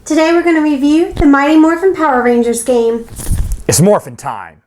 Today we're going to review the Mighty Morphin Power Rangers game. It's morphin' time!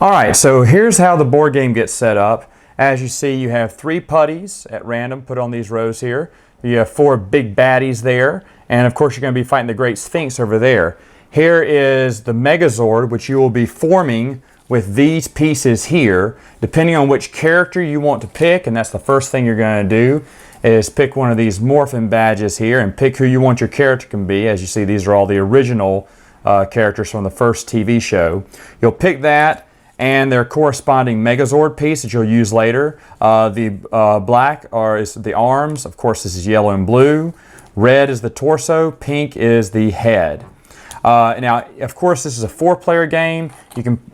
Alright, so here's how the board game gets set up. As you see, you have 3 putties at random put on these rows here. You have 4 big baddies there, and of course you're going to be fighting the Great Sphinx over there. Here is the Megazord, which you will be forming with these pieces here, depending on which character you want to pick, and that's the first thing you're going to do, is pick one of these Morphin badges here and pick who you want your character can be. As you see, these are all the original characters from the first TV show. You'll pick that and their corresponding Megazord piece that you'll use later. The black is the arms. Of course, this is yellow and blue. Red is the torso. Pink is the head. Now, of course, this is a 4-player game.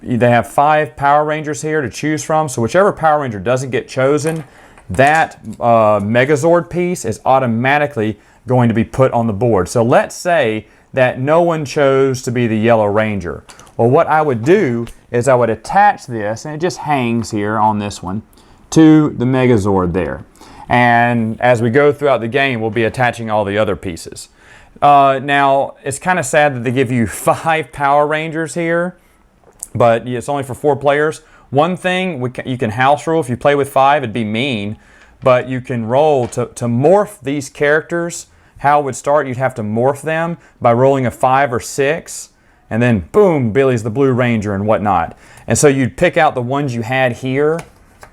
They have 5 Power Rangers here to choose from. So whichever Power Ranger doesn't get chosen, that Megazord piece is automatically going to be put on the board. So let's say that no one chose to be the Yellow Ranger. Well, what I would do is I would attach this, and it just hangs here on this one, to the Megazord there. And as we go throughout the game, we'll be attaching all the other pieces. Now, it's kind of sad that they give you 5 Power Rangers here, but it's only for 4 players. One thing you can house rule, if you play with 5, it'd be mean, but you can roll to morph these characters. How it would start, you'd have to morph them by rolling a 5 or 6, and then boom, Billy's the Blue Ranger and whatnot. And so you'd pick out the ones you had here.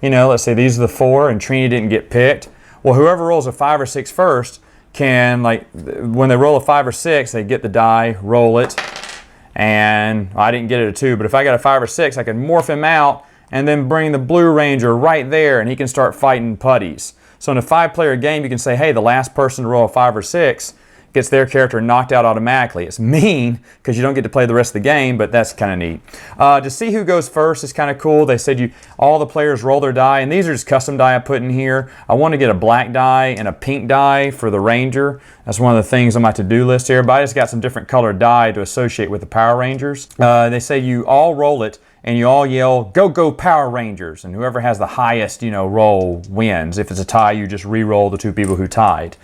You know, let's say these are the 4 and Trini didn't get picked. Well, whoever rolls a 5 or 6 first can, like, when they roll a 5 or 6, they get the die, roll it, and I didn't get it a 2, but if I got a 5 or 6, I can morph him out and then bring the Blue Ranger right there, and he can start fighting putties. So in a 5-player game, you can say, hey, the last person to roll a 5 or 6 gets their character knocked out automatically. It's mean because you don't get to play the rest of the game, but that's kind of neat. To see who goes first is kind of cool. They said all the players roll their die, and these are just custom die I put in here. I want to get a black die and a pink die for the Ranger. That's one of the things on my to-do list here, but I just got some different colored die to associate with the Power Rangers. They say you all roll it, and you all yell, "Go, go, Power Rangers!" And whoever has the highest, roll wins. If it's a tie, you just re-roll the 2 people who tied.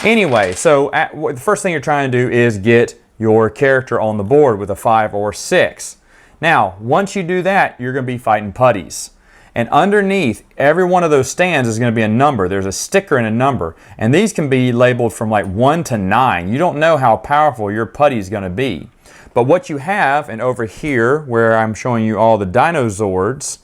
Anyway, so the first thing you're trying to do is get your character on the board with a 5 or 6. Now, once you do that, you're going to be fighting putties. And underneath every one of those stands is going to be a number. There's a sticker and a number. And these can be labeled from like 1 to 9. You don't know how powerful your putty is going to be. But what you have, and over here where I'm showing you all the Dinozords,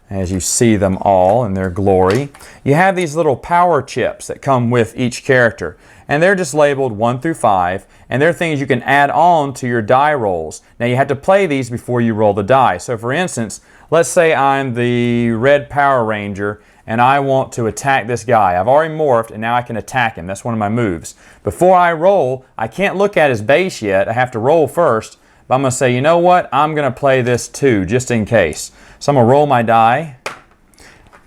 as you see them all in their glory, you have these little power chips that come with each character. And they're just labeled 1 through 5, and they're things you can add on to your die rolls. Now you have to play these before you roll the die. So for instance, let's say I'm the Red Power Ranger, and I want to attack this guy. I've already morphed, and now I can attack him. That's one of my moves. Before I roll, I can't look at his base yet. I have to roll first. But I'm going to say, you know what? I'm going to play this 2, just in case. So I'm going to roll my die.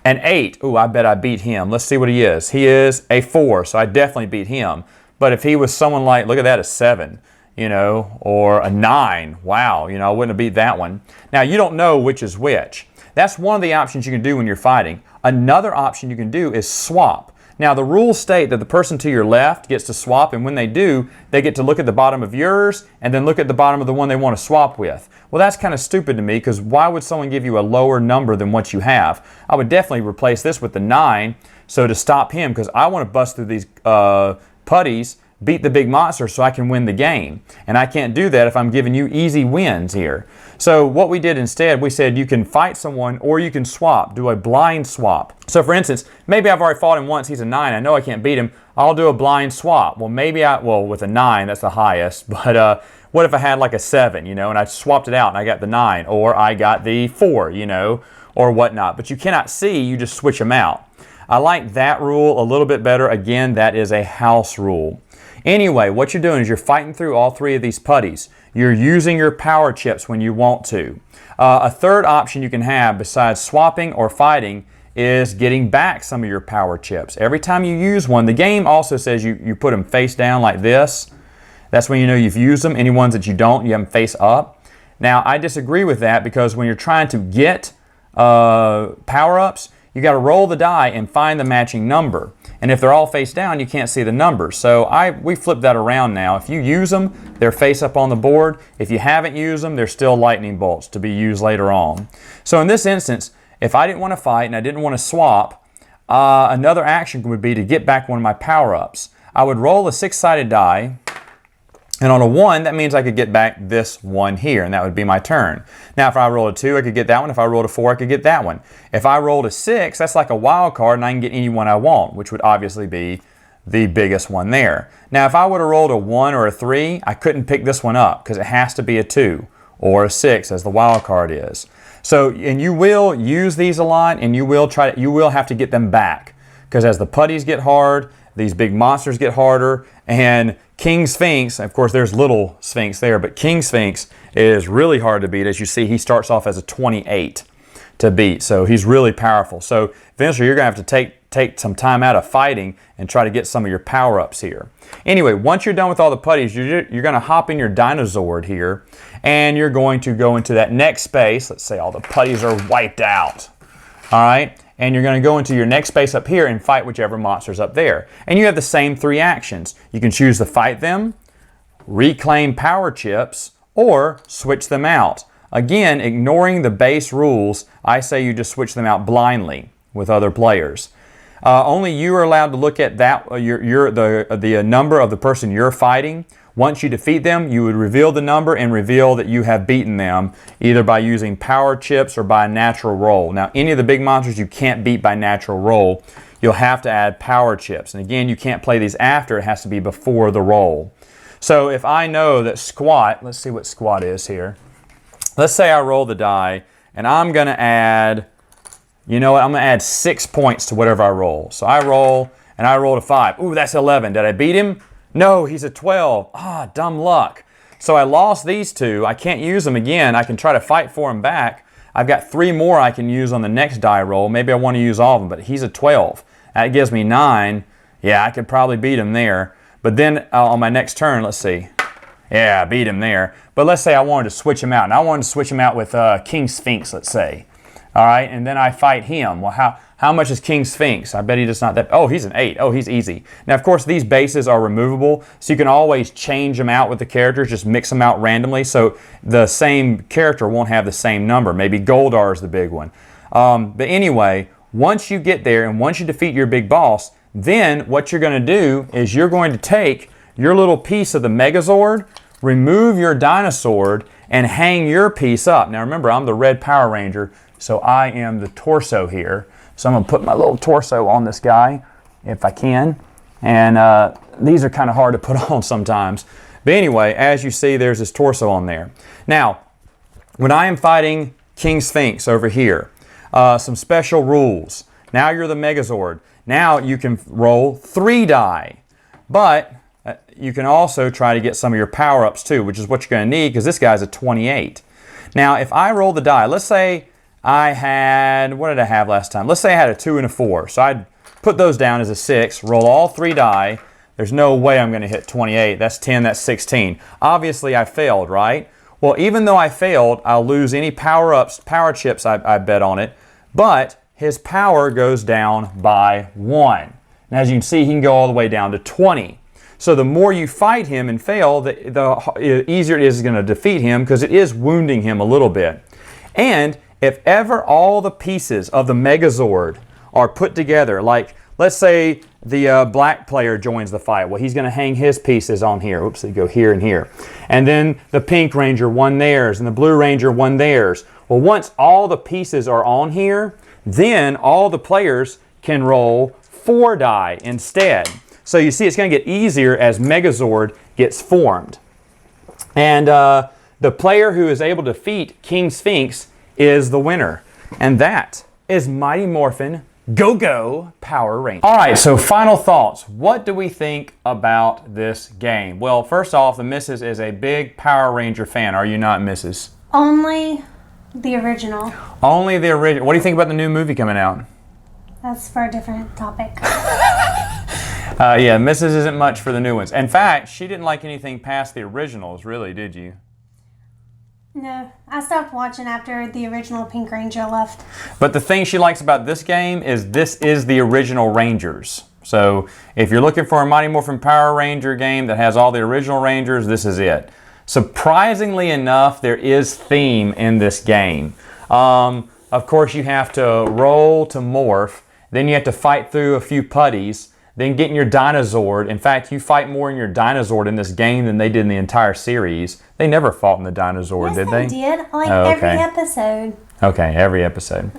An 8. Ooh, I bet I beat him. Let's see what he is. He is a 4, so I definitely beat him. But if he was someone like, look at that, a 7, or a 9. Wow, I wouldn't have beat that one. Now, you don't know which is which. That's one of the options you can do when you're fighting. Another option you can do is swap. Now, the rules state that the person to your left gets to swap, and when they do, they get to look at the bottom of yours and then look at the bottom of the one they want to swap with. Well, that's kind of stupid to me, because why would someone give you a lower number than what you have? I would definitely replace this with the 9, so to stop him, because I want to bust through these putties, beat the big monster so I can win the game. And I can't do that if I'm giving you easy wins here. So what we did instead, we said you can fight someone or you can swap, do a blind swap. So for instance, maybe I've already fought him once, he's a 9, I know I can't beat him, I'll do a blind swap. Well, with a 9, that's the highest, but what if I had like a 7, and I swapped it out and I got the 9, or I got the 4, or whatnot. But you cannot see, you just switch them out. I like that rule a little bit better. Again, that is a house rule. Anyway, what you're doing is you're fighting through all 3 of these putties. You're using your power chips when you want to. A third option you can have besides swapping or fighting is getting back some of your power chips. Every time you use one, the game also says you put them face down like this. That's when you know you've used them. Any ones that you don't, you have them face up. Now, I disagree with that, because when you're trying to get power-ups, you got to roll the die and find the matching number. And if they're all face down, you can't see the numbers. So we flipped that around now. If you use them, they're face up on the board. If you haven't used them, they're still lightning bolts to be used later on. So in this instance, if I didn't want to fight and I didn't want to swap, another action would be to get back one of my power-ups. I would roll a 6-sided die, and on a 1, that means I could get back this one here, and that would be my turn. Now, if I rolled a 2, I could get that one. If I rolled a 4, I could get that one. If I rolled a 6, that's like a wild card, and I can get any one I want, which would obviously be the biggest one there. Now, if I would have rolled a 1 or a 3, I couldn't pick this one up because it has to be a 2 or a 6 as the wild card is. So, and you will use these a lot, and you will have to get them back because as the putties get hard, these big monsters get harder, and King Sphinx, of course there's little Sphinx there, but King Sphinx is really hard to beat. As you see, he starts off as a 28 to beat, so he's really powerful. So eventually you're going to have to take some time out of fighting and try to get some of your power-ups here. Anyway, once you're done with all the putties, you're going to hop in your dinosaur here, and you're going to go into that next space. Let's say all the putties are wiped out. All right? And you're going to go into your next space up here and fight whichever monster's up there. And you have the same 3 actions. You can choose to fight them, reclaim power chips, or switch them out. Again, ignoring the base rules, I say you just switch them out blindly with other players. Only you are allowed to look at that the number of the person you're fighting. Once you defeat them, you would reveal the number and reveal that you have beaten them, either by using power chips or by a natural roll. Now, any of the big monsters you can't beat by natural roll. You'll have to add power chips. And again, you can't play these after. It has to be before the roll. So if I know that squat, let's see what squat is here. Let's say I roll the die, and I'm going to add, you know what, I'm going to add 6 points to whatever I roll. So I roll, and I rolled a 5. Ooh, that's 11. Did I beat him? No, he's a 12. Ah, dumb luck. So I lost these 2. I can't use them again. I can try to fight for them back. I've got 3 more I can use on the next die roll. Maybe I want to use all of them, but he's a 12. That gives me 9. Yeah, I could probably beat him there. But then on my next turn, let's see. Yeah, I beat him there. But let's say I wanted to switch him out. And I wanted to switch him out with King Sphinx, let's say. All right, and then I fight him. Well, how much is King Sphinx? I bet he does not that. Oh, he's an 8. Oh, he's easy. Now, of course, these bases are removable, so you can always change them out with the characters, just mix them out randomly, so the same character won't have the same number. Maybe Goldar is the big one. But anyway, once you get there and once you defeat your big boss, then what you're going to do is you're going to take your little piece of the Megazord, remove your dinosaur, and hang your piece up. Now, remember, I'm the red Power Ranger, so I am the torso here. So I'm going to put my little torso on this guy, if I can. And these are kind of hard to put on sometimes. But anyway, as you see, there's this torso on there. Now, when I am fighting King Sphinx over here, some special rules. Now you're the Megazord. Now you can roll 3 die. But you can also try to get some of your power-ups too, which is what you're going to need because this guy's a 28. Now, if I roll the die, let's say I had, what did I have last time? Let's say I had a 2 and a 4. So I'd put those down as a 6, roll all 3 die. There's no way I'm going to hit 28. That's 10, that's 16. Obviously, I failed, right? Well, even though I failed, I'll lose any power-ups, power chips I bet on it. But his power goes down by 1. And as you can see, he can go all the way down to 20. So the more you fight him and fail, the easier it is going to defeat him because it is wounding him a little bit. And if ever all the pieces of the Megazord are put together, like let's say the black player joins the fight. Well, he's going to hang his pieces on here. Oops, they go here and here. And then the pink ranger won theirs and the blue ranger won theirs. Well, once all the pieces are on here, then all the players can roll 4 die instead. So you see it's going to get easier as Megazord gets formed. And the player who is able to defeat King Sphinx is the winner. And that is Mighty Morphin Go-Go Power Rangers. All right, so final thoughts. What do we think about this game? Well, first off, the missus is a big Power Ranger fan. Are you not, Mrs.? Only the original. Only the original. What do you think about the new movie coming out? That's for a different topic. Yeah, Mrs. isn't much for the new ones. In fact, she didn't like anything past the originals, really, did you? No, I stopped watching after the original Pink Ranger left. But the thing she likes about this game is this is the original Rangers. So if you're looking for a Mighty Morphin Power Ranger game that has all the original Rangers, this is it. Surprisingly enough, there is theme in this game. Of course, you have to roll to morph, then you have to fight through a few putties, then get in your Dinozord. In fact, you fight more in your Dinozord in this game than they did in the entire series. They never fought in the Dinozord, did they? Yes, they did. Every episode. Okay, every episode.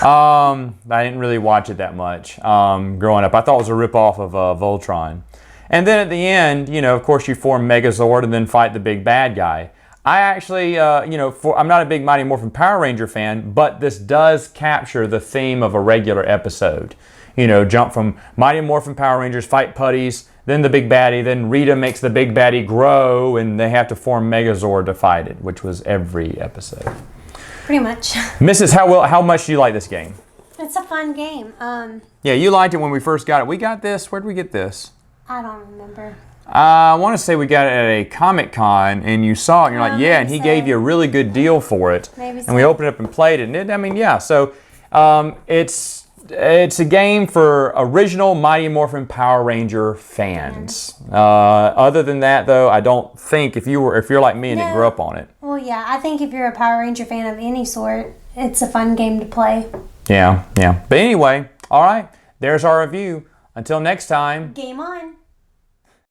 I didn't really watch it that much growing up. I thought it was a ripoff of Voltron. And then at the end, you know, of course, you form Megazord and then fight the big bad guy. I actually, I'm not a big Mighty Morphin Power Ranger fan, but this does capture the theme of a regular episode. You know, jump from Mighty Morphin Power Rangers, fight putties, then the big baddie, then Rita makes the big baddie grow, and they have to form Megazord to fight it, which was every episode. Pretty much. Mrs., how much do you like this game? It's a fun game. Yeah, you liked it when we first got it. We got this. Where did we get this? I don't remember. I want to say we got it at a Comic-Con, and you saw it, and you're like, yeah, and he gave you a really good deal for it. Maybe so. And we opened it up and played it, and I mean, yeah, so it's a game for original Mighty Morphin Power Ranger fans. Other than that, though, I don't think if you're like me and didn't grow up on it. Well, yeah, I think if you're a Power Ranger fan of any sort, it's a fun game to play. Yeah. But anyway, all right, there's our review. Until next time. Game on.